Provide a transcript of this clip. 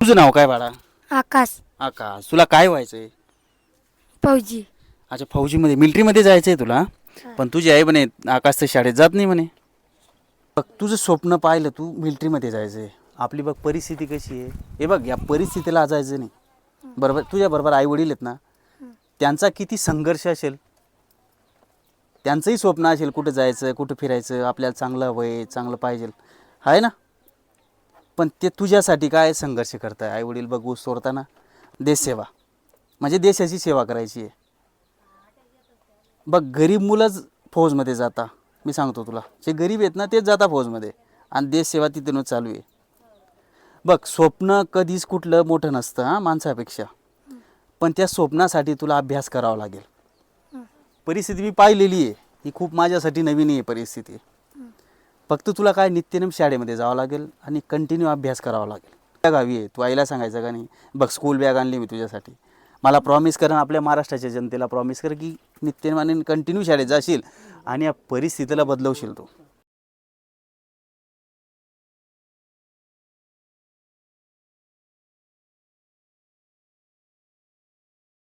तुझं नाव काय बाळा? आकाश. आकाश. तुला काय व्हायचंय? फौजी. अच्छा, फौजीमध्ये मिलिटरीमध्ये जायचंय तुला. पण तुझी आई म्हणे आकाश तर शाळेत जात नाही म्हणे. बघ तुझं स्वप्न पाहिलं, तू मिलिटरीमध्ये जायचंय. आपली बघ परिस्थिती कशी आहे. हे बघ या परिस्थितीला जायचं नाही बरोबर. तुझ्या बरोबर आई वडील आहेत ना, त्यांचा किती संघर्ष असेल, त्यांचंही स्वप्न असेल कुठं जायचं, कुठं फिरायचं, आपल्याला चांगलं हवंय, चांगलं पाहिजे आहे ना. पण ते तुझ्यासाठी काय संघर्ष करताय. आई वडील बघ ऊस सोडताना. देशसेवा म्हणजे देशाची सेवा करायची आहे. बघ गरीब मुलंच फौजमध्ये जाता. मी सांगतो तुला, जे गरीब आहेत ना तेच जाता फौजमध्ये, आणि देशसेवा तिथूनच चालू आहे. बघ स्वप्न कधीच कुठलं मोठं नसतं हां माणसापेक्षा. पण त्या स्वप्नासाठी तुला अभ्यास करावा लागेल. परिस्थिती मी पाहिलेली आहे, ही खूप माझ्यासाठी नवीन आहे परिस्थिती. फक्त तुला काय नित्यनेम शाळेमध्ये जावं लागेल आणि कंटिन्यू अभ्यास करावा लागेल. त्या गावी आहे, तू आईला सांगायचं का नाही, बघ स्कूल बॅग आणली मी तुझ्यासाठी. मला प्रॉमिस कर, आपल्या महाराष्ट्राच्या जनतेला प्रॉमिस कर की नित्यनेमाने कंटिन्यू शाळेत जाशील आणि या परिस्थितीला बदलवशील तू.